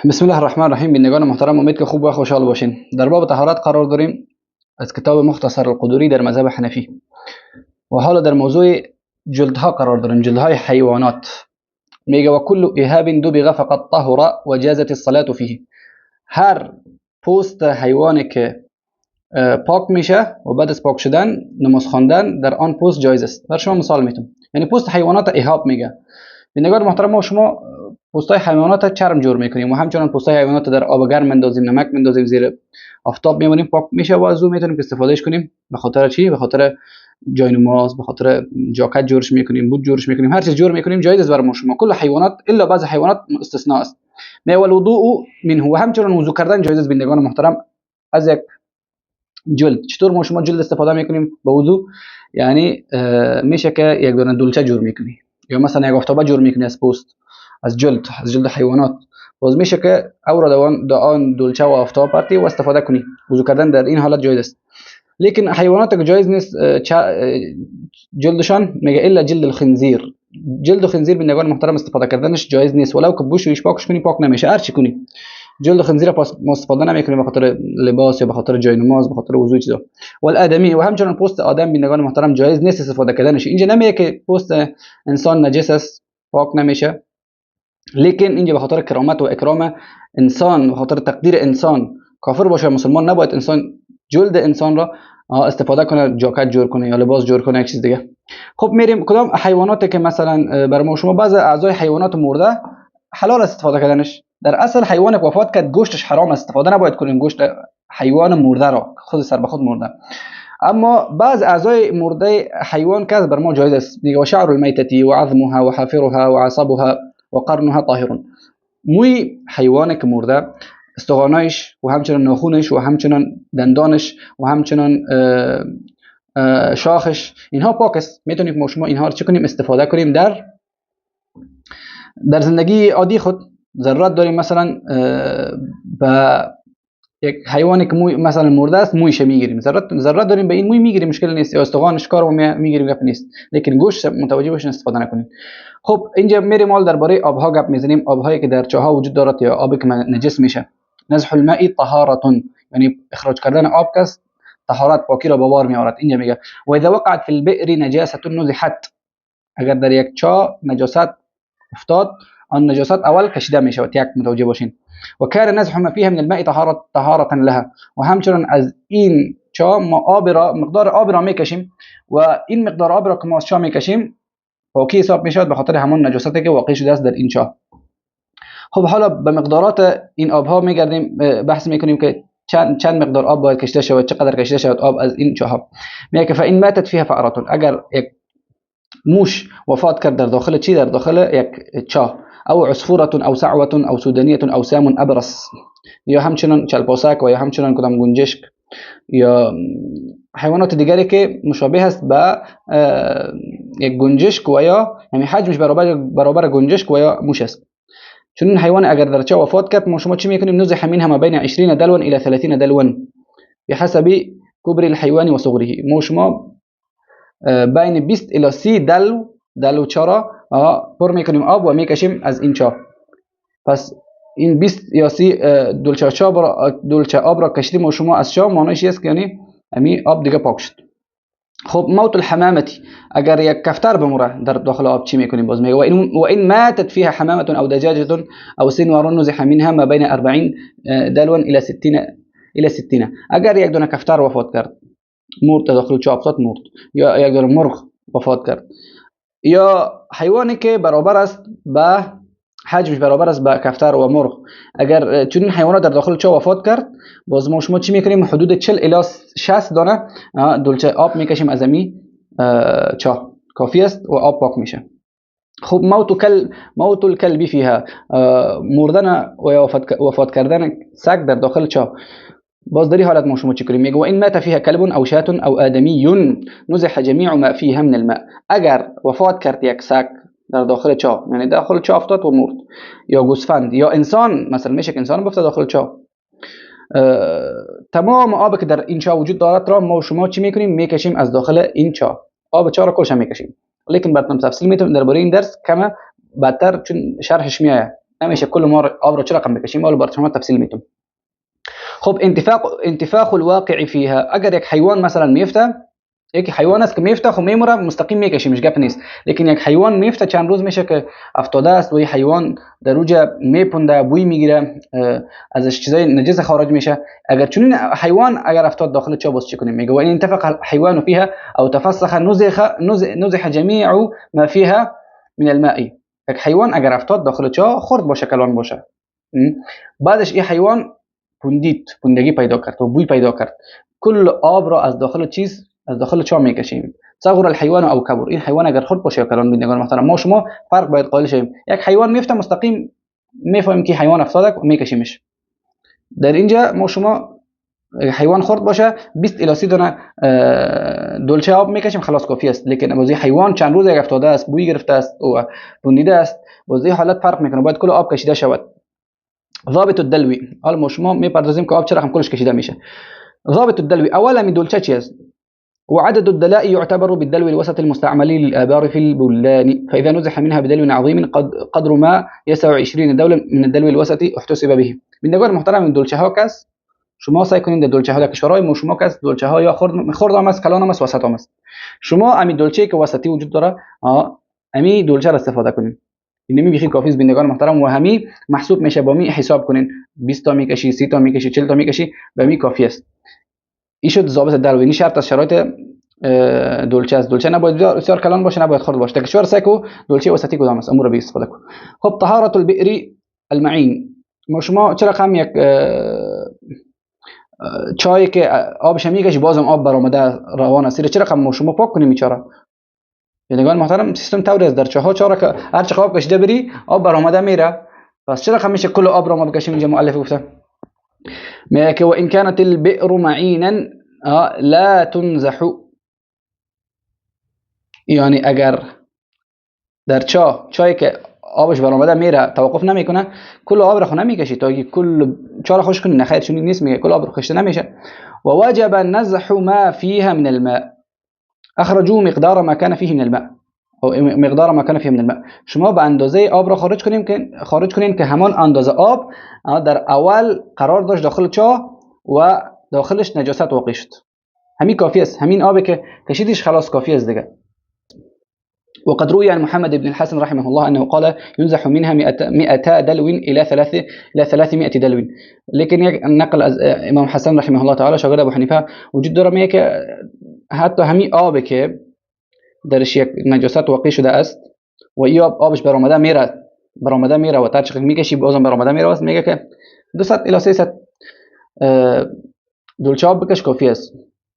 بسم الله الرحمن الرحیم. بینندگان محترم، امید که خوب و خوشحال باشین. در باب طهارت قرار داریم از کتاب مختصر القدوری در مذهب حنفی و حالا در موضوع جلدها قرار داریم، جلدهای حیوانات. میگه و کل اهاب دبغ فقد طهر و جازت الصلاة فیه. هر پوست حیوانی که پاک میشه و بعد از پاک شدن نماز خواندن در آن پوست جایز است. بر شما مثال میتونم، یعنی پوست حیوانات اهاب میگه. بینندگان محترم، ما شما پوستای حیوانات چرم جور میکنیم و همچنان پوستای حیوانات در آب گرم اندازیم، نمک میندازیم، زیر آفتاب میمونیم، پاک میشه و از اون میتونیم استفادهش کنیم. به خاطر چی؟ به خاطر جای نماز، به خاطر جاکت جورش میکنیم، بود جورش میکنیم، هر چیز جور میکنیم جایز است برای شما. کل حیوانات الا بعض حیوانات استثناء است. ما الوضوء منه، و همچنان وضو کردن جایز است. بینندگان محترم، از یک جلد چطور ما شما جلد استفاده میکنیم به وضو؟ یعنی میشه که یک دونه دولچه جور میکنی یا مثلا یک آفتابه جور میکنی از پوست، از جلد حیوانات، باز میشه که او را آن دولچه و آفتاب پرتی و استفاده کنی. وضو کردن در این حالت جایز است. لیکن حیوانات که جایز نیست جلدشان، میگه الا جلد الخنزیر. جلد خنزیر بینندگان محترم استفاده کردنش جایز نیست، ولو که بوش پاکش کنی پاک نمیشه، هر چی کنی. جلد خنزیر ما استفاده نمیکنیم به خاطر لباس یا به خاطر جای نماز، به خاطر وضو چیزا. والآدمی، و همچنان پوست آدم بینندگان محترم جایز نیست استفاده کردنش. اینجا نمیگه که پوست انسان نجس است پاک نمیشه، لیکن اینجا به خاطر کرامت و اکرام انسان، به خاطر تقدیر انسان، کافر باشه مسلمان نباید انسان جلد انسان را استفاده کنه، جاکت جور کنه یا لباس جور کنه، یک چیز دیگه. خب میریم کدام حیواناتی که مثلا برای ما شما بعض اعضای حیوانات مرده حلال استفاده کردنش. در اصل حیوان که وفات کرد گوشتش حرام استفاده نباید کنیم، گوشت حیوان مرده را، خود سر به خود مرده. اما بعض اعضای مرده حیوان که بر ما جایز است. میگه و شعر المیتة و عظمها و حافرها و عصبها و قرنها طاهر. موی حیوان که مرده، استخوانش و همچنان ناخونش و همچنان دندانش و همچنان شاخش، اینها پاک است. میتونیم ما شما اینها رو چه کنیم؟ استفاده کنیم در زندگی عادی خود. ضرورت داریم مثلا با یک حیوانی که موی مثلا مرده است مویش میگیریم، ضرورت داریم به این موی میگیریم، مشکل نیست، یا استخوانش کارو میگیریم، گپ نیست، لیکن گوشت متوجه باشین استفاده نکنین. خب اینجا میریم مال درباره آبها گپ میزنیم. آبهایی که در چاها وجود دارد یا آبی که نجس میشه. نزح الماء طهارة، یعنی اخراج کردن آب کس طهارت، پاکی را به بار میآورد. اینجا میگه و اذا وقعت في البئر نجاسة نزحت. اگر در یک چاه نجاست افتاد، آن نجاست اول کشیده میشه و یک متوجه باشین. و کار نزح ما فيها من الماء طهارة لها. و همچنان از این چاه ما مقدار آب را میکشیم و این مقدار آب را که ما از چاه میکشیم پاکی حساب میشود به خاطر همون نجاستی که واقع شده است در این چاه. خب حالا به مقدارات این آبها میگردیم بحث میکنیم که چند مقدار آب باید کشیده شود، چقدر کشیده شود آب از این چاه. میگه که فإن ماتت فيها فأرة، اگر یک موش وفات کرد در داخل چی؟ در داخل یک چاه، او عصفوره او سعوه او سودانیه او سام ابرص، یا همچنان چلپاسک و یا همچنان کدام گنجشک یا حیوانات دیگری که مشابه است به یک گنجشک و یا یعنی حجمش برابر گنجشک و یا موش است. چون این حیوان اگر در چاه وفات کرد ما شما چی میکنیم؟ نزح منها ما بین 20 دلوا الى 30 دلوا بحسب كبر الحيوان وصغره. ما شما بین 20 الی 30 دلو چارا پر میکنیم آب و میکشیم از این چاه. پس این 20 یا 30 دولچه آب را کشیدیم و شما از چاه، معنیش است که یعنی امی آب دیگه پاک شد. خب موت الحمامتی، اگر یک کفتر بمره در داخل آب چی میکنیم؟ باز میگه و این ماتت فيها حمامه او دجاجه او سنور نزح منها ما بين 40 دلوا الى 60. اگر یک دونه کفتر وفات کرد، مرد، داخل چاه افتاد مرد، یا یک دونه مرغ وفات کرد، یا حیوانی که برابر است به حجمش برابر است به کفتر و مرغ، اگر چون این حیوانات در داخل چاه وفات کرد، باز ما شما چی میکنیم؟ حدود 40 الی 60 دانه دولچه آب میکشیم از امی چاه، کافی است و آب پاک میشه. خب موت الكلب فيها، مردن و وفات کردن سگ در داخل چاه، باز در این حالت ما شما چی کنیم؟ میگه و این مات فيها كلب او شاة او آدمی نزح جميع ما فيها من الماء. اگر وفات کرد یک سگ در داخل چاه، یعنی داخل چاه افتاد و مرد، یا گوسفند یا انسان، مثلا میشه که انسان افتاد داخل چاه، تمام آبی که در این چاه وجود دارد را ما شما چی میکنیم؟ میکشیم از داخل این چاه، آب چاه را کلش میکشیم. لیکن بعد تفصیل میتونم درباره این درس کم بدتر چون شرحش میاد نمیشه کل ما آب رو چه رقم بکشیم؟ اول برای شما تفصیل میتونم. خب انتفاخ الواقع فيها، اگر یک حیوان مثلا میفته، یک حیوان است که میفته خب میموره مستقیم میکشیمش گپ نیست، لیکن یک حیوان میفته چند روز میشه که افتاده است و این حیوان در اوجه میپونده، بوی میگیره، ازش چیزای نجس خارج میشه، اگر چنین حیوان اگر افتاد داخل چاه باز چی کنیم؟ میگه و ان انتفخ الحيوان فيها او تفسخ نزح جميع ما فيها من الماء. یک حیوان اگر افتاد داخل چاه خرد باشه کلان باشه، بعدش این حیوان پوندگی پیدا کرد و بوی پیدا کرد، کل آب را از داخل از داخل چاه میکشیم. صغر الحيوان او کبر، این حیوان اگر خرد باشه یا کلان، بینندگان محترم ما شما فرق باید قائل شیم. یک حیوان میفته مستقیم میفهمیم که حیوان افتاده و میکشیمش. در اینجا ما شما حیوان خرد باشه 20 الی 30 دانه دلچه آب میکشیم خلاص کافی است، لیکن بازی حیوان چند روز افتاده است، بوی گرفته است و پوندیده است، بازی حالت فرق میکنه، باید کل آب کشیده شود. ضابط الدلوی، حالا ما شما میپردازیم که آب چه رقم کلش کشیده میشه. ضابط الدلو اولا من دلچه چی است؟ وعدد الدلاء يعتبر بالدلو الوسط المستعمل للآبار في البلدان، فإذا نزح منها بدلو عظيم قدر ما يسع 20 دولا من الدلو الوسط احتسب به. بینندگان محترم این دلچه ها کس شما سعی کنید در دلچه ها در کشورهای ما شما کس دلچه ها یا خرد هم است، کلان هم است، وسط هم است. شما امی دلچه که وسطی وجود داره امی دلچه را استفاده کنید. این میگه کافی است بینندگان محترم، و همی محسوب میشه با می حساب کنین 20 تا میکشی، 30 تا میکشی، 40 تا میکشی، به می کافی است. این شد ضابط دلو، این شرط از شرایط دلچه است. دلچه نباید بسیار کلان باشه، نباید خرد باشه. کشور سکو دلچه وسطی کدام است امور به استفاده کن. خب طهارة البئر المعین، ما شما چرا هم یک چای که آبش میکشی بازم آب برآمده روان است، چرا هم شما پاک کنیم بیچاره؟ بینندگان محترم سیستم طوری است در چاها چرا که هر چقدر آب کشیده بری آب برآمده میره، پس چرا همیشه کل آب را ما بکشیم؟ اینجا مؤلف گفته میگه و ان كانت البئر معینا لا تنزح، یعنی اگر در چای که آبش برآمده میره توقف نمیکنه، کل آب را خو نمیکشی تا کل چا را خوش کنی، نخیر چون نیست، میگه کل آب را کشته نمیشه. و وجب نزح ما فيها من الماء، اخرجوا مقدار ما كان فيه من الماء او مقدار ما كان فيه من الماء. شما به اندازه آب را خارج کنین که همان اندازه آب در اول قرار داشت داخل چاه و داخلش نجاست واقع شد، همین کافی است، همین آبی که کشیدیش خلاص کافی است دیگه. وقد روي عن محمد بن الحسن رحمه الله أنه قال ينزح منها 200 دلو إلى 300 دلو، لكن نقل امام حسن رحمه الله تعالى شاگرد ابو حنیفه وجود داره میگه که حتی همین آبی که درش یک نجاست واقع شده است و این آبش برآمده میره و تا چقدر میکشی بازم برآمده میره، واسه میگه که 200 الی 300 دلچه آب بکش کافی است.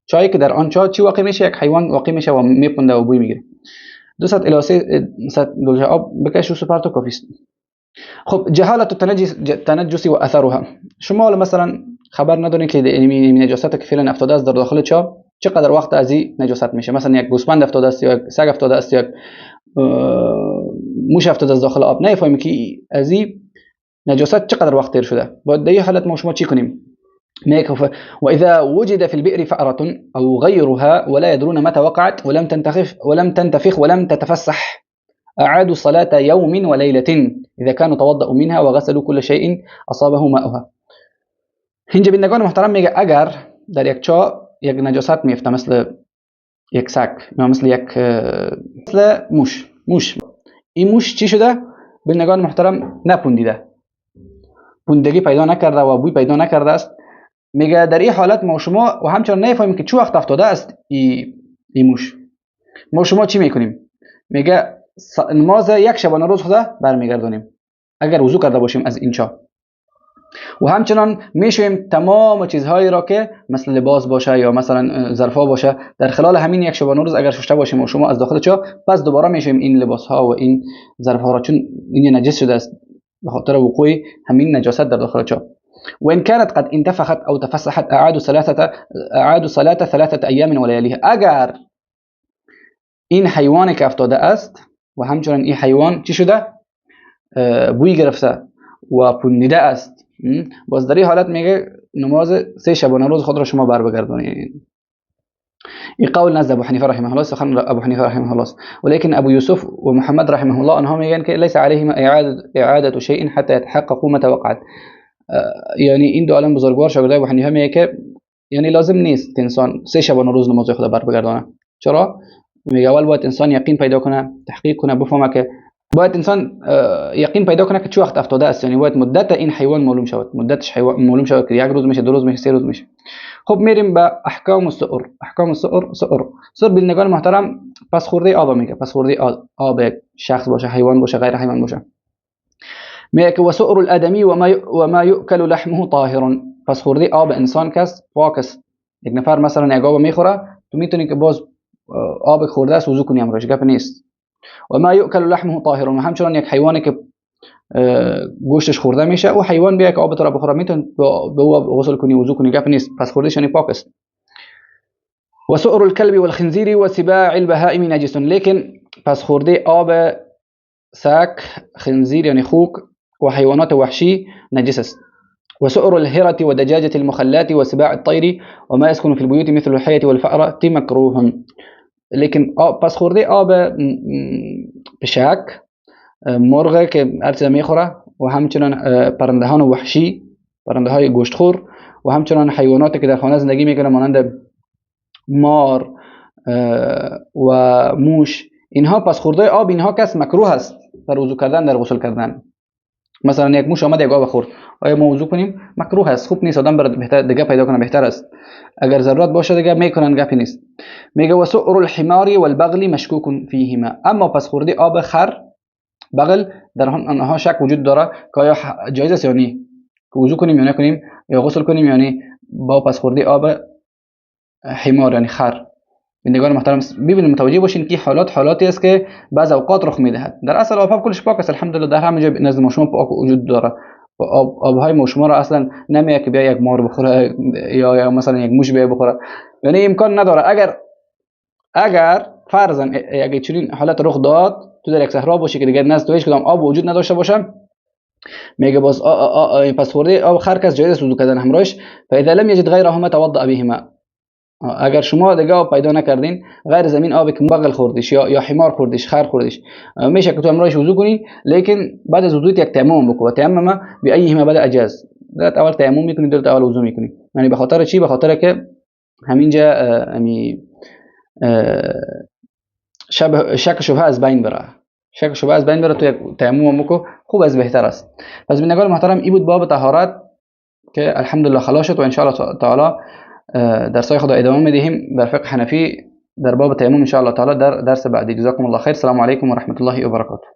چایی که در آن چاه چی واقع میشه؟ یک حیوان واقع میشه و میپونده و بوی میگیره. 200 الی 300 دلچه آب بکش و سپار تو کافی است. خب جهالت التنجس و اثرها، شما مثلا خبر ندارین که این نجاست که فعلا افتاده است در داخل چاه چقدر وقت از این نجاست میشه، مثلا یک گوسفند افتاده است یا یک سگ افتاده است یا یک موش افتاده است داخل آب، نمیفهمیم که از این نجاست چقدر وقت تیر شده. باید در این حالت ما شما چی کنیم؟ وإذا وجد في البئر فأرة أو غيرها ولا يدرون متى وقعت ولم تنتفخ ولم تتفسح أعادوا صلاة يوم وليلة إذا كانوا توضأوا منها وغسلوا كل شيء أصابه ماؤها. اینجا بینندگان محترم میگه اگر در یک چاه یک نجاست میفته مثل یک سگ یا مثل موش، این موش چی شده؟ بینندگان محترم نپوندیده، پوندگی پیدا نکرده و بوی پیدا نکرده است. میگه در این حالت ما شما و همچنان نمیفهمیم که چه وقت افتاده است این موش، ما شما چی میکنیم؟ میگه نماز یک شبانه روز خدا برمیگردونیم اگر وضو کرده باشیم از این چاه، و همچنان میشویم تمام چیزهایی را که مثل لباس باشه یا مثلا ظرفا باشه در خلال همین یک شبانه روز اگر شسته باشیم و شما از داخل چاه، پس دوباره میشویم این لباس ها و این ظرف ها را، چون این نجس شده است به خاطر وقوع همین نجاست در داخل چاه. وإن كانت قد انتفخت أو تفسحت أعادوا صلاة 3 أيام ولياليها. اگر این حیوانی که افتاده است و همچنان این حیوان چی شده؟ بوی گرفته و پوندیده است، باز در این حالت میگه نماز 3 شبانه روز خود را شما بر بگردانید. این قول نزد ابو حنیفه رحمه الله، سخن ابو حنیفه رحمه الله. ولكن ابو يوسف ومحمد رحمه الله انهم میگن که ليس عليهما اعاده شيء حتى يتحققوا متى وقعت. یعنی این دو عالم بزرگوار شاگرد ابو حنیفه میگه که یعنی لازم نیست که انسان 3 شبانه روز نماز خدا بر بگردانه. چرا؟ میگه اول باید انسان یقین پیدا کنه، تحقیق کنه، بفهمه که باید انسان یقین پیدا کنه که چه وقت افتاده است، یعنی باید مدت این حیوان معلوم شود، مدتش حیوان معلوم شود که 1 روز میشه، 2 روز میشه، 3 روز میشه. خب میریم به احکام السؤر. احکام السؤر، سؤر بینندگان محترم پس خورده آب میگه، پس خورده آب شخص باشه، حیوان باشه، غیر حیوان باشه. میگه که وسؤر الادمی و ما یؤکل لحمه طاهر، پس خورده آب انسان کس پاک است. یک نفر مثلا یک آب میخوره، تو میتونی که باز آب خورده است وضو کنی، امرش گپ نیست. و ما یؤکل لحمه طاهر، و همچنان یک حیوانی که گوشتش خورده میشه و حیوان بیا که آب تو را بخوره، میتون به او غسل کنی، وضو کنی، گپ نیست، پس خوردهش یعنی پاک است. و سؤر الكلب والخنزير وسباع البهائم نجس، لیکن پس خورده آب سگ، خنزیر یعنی خوک و حیوانات وحشی نجس است. وسؤر الهرة ودجاجة المخلات وسباع الطير وما يسكن في البيوت مثل الحية والفأرة مكروه. لیکن پس خورده آب پشک، مرغ که هر چیز میخوره و همچنان پرندهان وحشی، پرنده های گوشتخور و همچنان حیواناتی که در خانه زندگی میکنه مانند مار و موش، اینها پس خورده آب اینها کس مکروه است در وضو کردن، در غسل کردن. مثلا یک موش آمد یک آب خورد، آیا ما وضو کنیم؟ مکروه است، خوب نیست، آدم برای بهتر دیگه پیدا کنه بهتر است. اگر ضرورت باشه دیگه میکنن، گپی نیست. میگه وسؤر الحمار والبغل مشکوک فیهما، اما پس خورده آب خر، بغل، در آنها شک وجود داره که آیا جایز است یا نه، که وضو کنیم یا نکنیم، یا غسل کنیم یعنی با پس خورده آب حمار یعنی خر. بینندگان محترم ببینید متوجه باشین که حالاتی است که بعض اوقات رخ میدهد. در اصل آب کلش پاک است الحمدلله، در همه جا نزد ما شما پاک وجود داره. آبهای ما شما را اصلا نمیگه که بیا یک مار بخوره یا مثلا یک موش بیا بخوره، یعنی امکان نداره. اگر فرضاً اگه چنین حالت رخ داد، تو در یک صحرا باشی که دیگه نزد تو هیچ کدام آب وجود نداشته باشه، میگه باز پس خورده آب خر کس جایز است وضو کردن همراهش. فاذا لم یجد غیرهما توضأ بهما، اگر شما دیگه آب پیدا نکردین غیر زمین آبی که بغل خوردیش یا حمار خوردیش، خر خوردیش، میشه که تو همراهش وضو کنی، لیکن بعد از وضو یک تیمم بکو، تیمم بأیهما بدا اجاز. دلت اول تیمم میکنی، دلت اول وضو میکنی. یعنی به خاطر چی؟ به خاطر که همینجا شک شبهه از بین بره، شک شبهه از بین بره، تو یک تیمم بکو، خوب از بهتر است. پس بینندگان محترم این بود باب طهارت که الحمدلله خلاص شد و ان شاء الله تعالی درسای خدا ادامه میدهیم در فقه حنفی در باب تیمم ان شاء الله تعالی در درس بعدی. جزاکم الله خیر. السلام علیکم و رحمت الله و برکاته.